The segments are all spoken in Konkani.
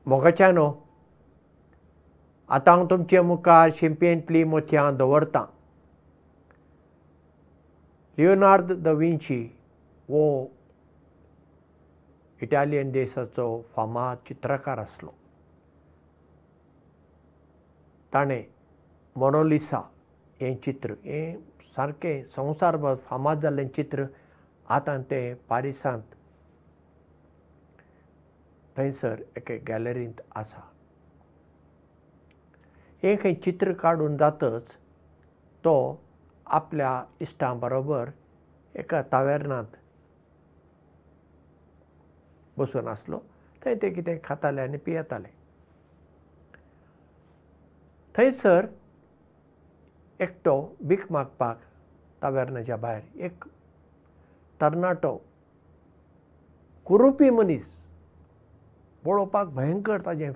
मोगाच्यानो आतां हांव तुमचे मुखार शिंपेंतलीं मोतयां दवरतां. लियोनार्द द विंची हो इटालियन देशाचो फामाद चित्रकार आसलो. ताणें मोनालिसा हें चित्र हें सारकें संवसारभर फामाद जाल्लें चित्र आतां तें पारिसांत थंयसर एके गॅलरींत आसा. हें खंय चित्र काडून जातच तो आपल्या इश्टां बरोबर एका तावेर्नांत बसून आसलो. थंय ते कितें खाताले आनी पियेताले. थंयसर एकटो भीक मागपाक तावेर्नाच्या भायर एक तरणाटो कुरुपी मनीस, पळोवपाक भयंकर ताजें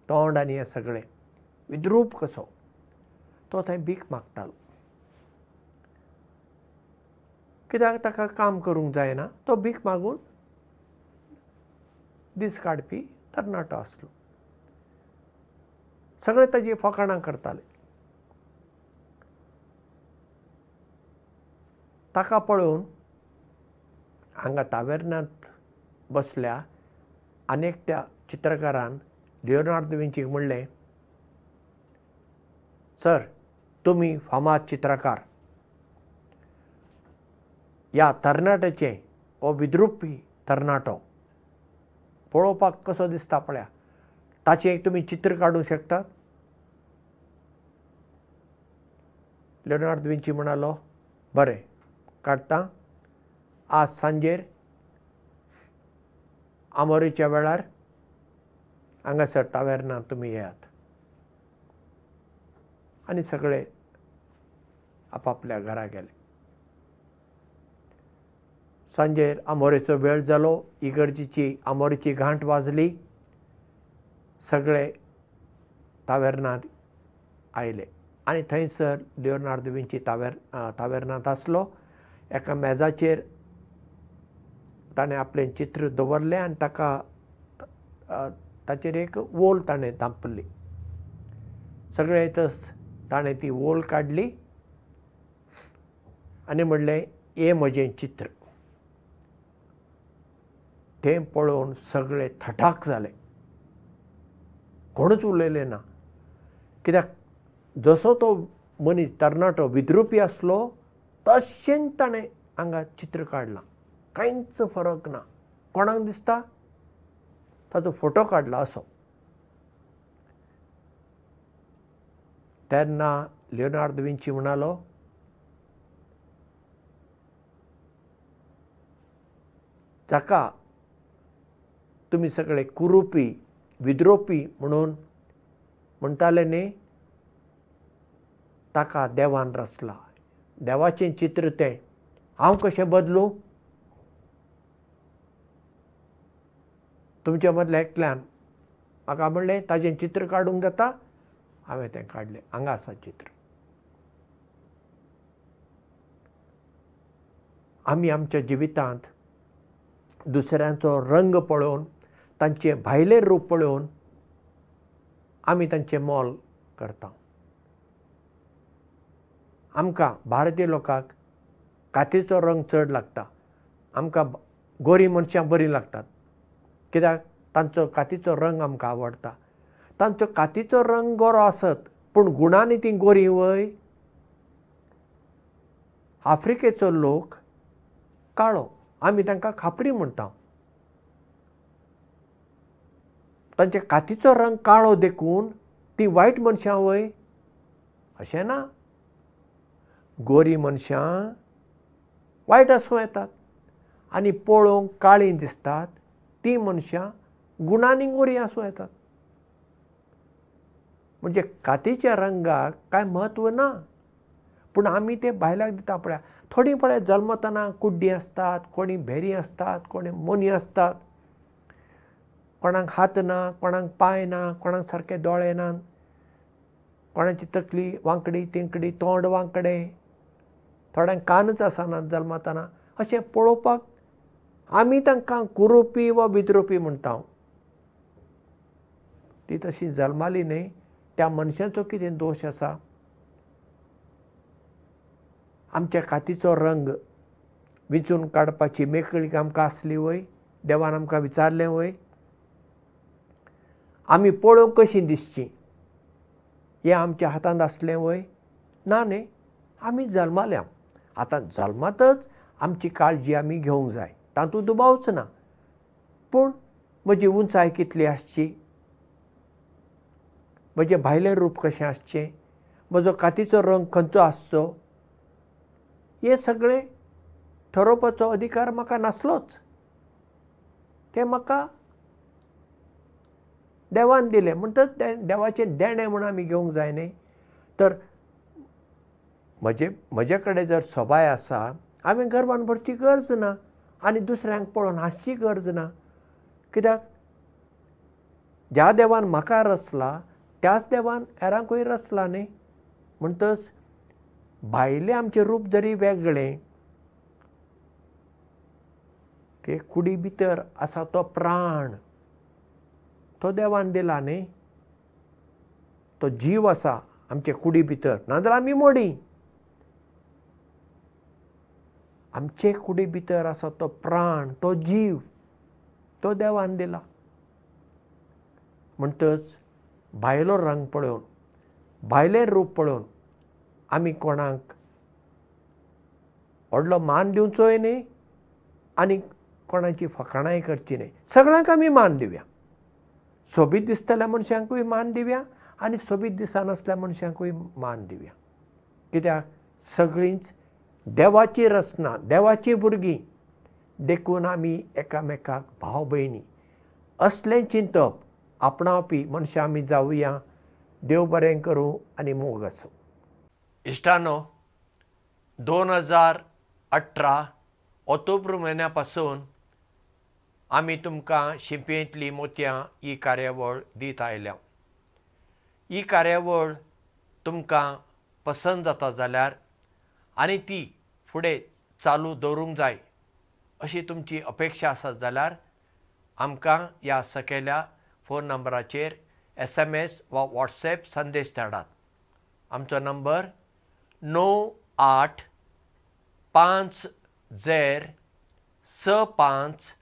तोंड आनी हें सगळें विद्रूप कसो, तो थंय भीक मागतालो. कित्याक ताका काम करूंक जायना. तो भीक मागून दीस काडपी तरणाटो आसलो. सगळे ताजी फकाणां करताले. ताका पळोवन हांगा तावेर्नांत बसल्या आनी एकट्या चित्रकारान लियोनार्द दा विंचीक म्हणलें, सर, तुमी फामाद चित्रकार. ह्या तरणाट्याचें हो विद्रुपी तरणाटो पळोवपाक कसो दिसता पळया, ताचें तुमी चित्र काडूंक शकतात? लियोनार्द दा विंची म्हणालो, बरें, काडटां. आज सांजेर आमोरेच्या वेळार हांगासर तावेर्नांत तुमी येयात. आनी सगळे आपापल्या घरा गेले. सांजेर आमोरेचो वेळ जालो. इगर्जेची आमोरेची घांट वाजली. सगळे तावेर्नांत आयले आनी थंयसर लियोनार्द दा विंची तावेर्नांत आसलो. एका मेजाचेर ताणें आपलें चित्र दवरलें आनी ताचेर एक वोल ताणें धांपली. सगळे येतच ताणें ती वोल काडली आनी म्हणलें, हें म्हजें चित्र. तें पळोवन सगळे थटाक जाले. कोणूच उलयलें ना. कित्याक जसो तो मनीस तरणाटो विद्रुपी आसलो तशेंच ताणें हांगा चित्र काडलां. कांयच फरक ना. कोणाक दिसता ताचो फोटो काडला असो. तेन्ना लियोनार्द दा विंची म्हणालो, जाका तुमी सगळे कुरुपी विद्रोपी म्हणून म्हणटाले न्ही, ताका देवान रचला. देवाचें चित्र तें. हांव कशें बदलूं? तुमच्या मदल्या एकल्यान म्हाका म्हणलें ताजें चित्र काडूंक जाता. हांवें तें काडलें. हांगा आसा चित्र. आमी आमच्या जिवितांत दुसऱ्यांचो रंग पळोवन, तांचें भायलें रूप पळोवन आमी तांचें मोल करता. आमकां भारतीय लोकांक कातीचो रंग चड लागता. आमकां गोरी मनशां बरीं लागतात. कित्याक तांचो कातीचो रंग आमकां आवडटा. तांचो कातीचो रंग गोरो आसत पूण गुणांनी ती गोरी वय. आफ्रिकेचो लोक काळो. आमी तांकां खापरी म्हणटा. तांचे कातीचो रंग काळो देखून ती वायट मनशां वय अशें ना. गोरी मनशां वायट आसूं येतात आनी पळोवंक काळीं दिसतात ती मनशां गुणांनी गोरी आसूं येतात. म्हणजे कातीच्या रंगाक कांय म्हत्व ना. पूण आमी ते भायल्याक दिता पळया. थोडीं पळय जल्मतना कुड्डी आसतात, कोणी भेरी आसतात, कोणी मोनी आसतात, कोणाक हात ना, कोणाक पांय ना, कोणाक सारके दोळे नात, कोणाची तकली वांकडी तिंकडी, तोंड वांकडें, थोड्यांक कानच आसनात जल्मतना. अशें पळोवपाक आमी तांकां कुरुपी वा विद्रुपी म्हणटा. ती तशी जल्माली न्ही. त्या मनशाचो कितें दोश आसा? आमच्या कातीचो रंग विंचून काडपाची मेकळीक आमकां आसली वय, देवान आमकां विचारलें वय. आमी पळोवंक कशीं दिसचीं हें आमच्या हातांत आसलें वय? ना न्ही. आमी जल्माल्या. आतां जल्मातच आमची काळजी आमी घेवंक जाय, तातूंत दुबावच ना. पूण म्हजी उंचाय कितली आसची, म्हजें भायलें रूप कशें आसचें, म्हजो कातीचो रंग खंयचो आसचो, हें सगळें ठरोवपाचो अधिकार म्हाका नासलोच. तें म्हाका देवान दिलें. म्हणटच देवाचें देणें म्हूण आमी घेवंक जाय न्ही. तर म्हजे कडेन जर सोबाय आसा, हांवें गर्वान भरची गरज ना आनी दुसऱ्यांक पळोवन हांसची गरज ना. कित्याक ज्या देवान म्हाका रचला त्याच देवान हेरांकूय रचला न्ही. म्हणटच भायलें आमचें रूप जरी वेगळें, ते कुडी भितर आसा तो प्राण तो देवान दिला न्ही. तो जीव आसा आमचे कुडी भितर, नाजाल्यार आमी मोडी. आमचे कुडी भितर आसा तो प्राण, तो जीव, तो देवान दिला. म्हणटच भायलो रंग पळोवन, भायलें रूप पळोवन आमी कोणाक व्हडलो मान दिवचोय न्ही आनी कोणाची फकाणाय करची न्ही. सगळ्यांक आमी मान दिवया. सोबीत दिसतल्या मनशांकूय मान दिवया आनी सोबीत दिसनासल्या मनशांकूय मान दिवया. कित्याक सगळींच देवाची रचना, देवाची भुरगीं देखून आमी एकामेकाक भाव भयणी असलें चिंतप आपणावपी मनशां आमी जावया. देव बरें करूं आनी मोग आसूं. इश्टानो, 2018 ऑक्टोबर म्हयन्या पासून आमी तुमकां शिंपयेंतलीं मोतयां ही कार्यावळ दीत आयल्या. ही कार्यावळ तुमकां पसंत जाता जाल्यार आनी ती फुडें चालू दवरूंक जाय अशी तुमची अपेक्षा आसा जाल्यार आमकां ह्या सकयल्या फोन नंबराचेर SMS वा WhatsApp संदेश धाडात. आमचो नंबर 9850658565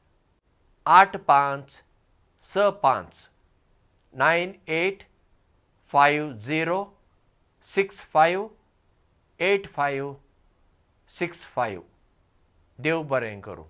9850658565. देव बरें करूं.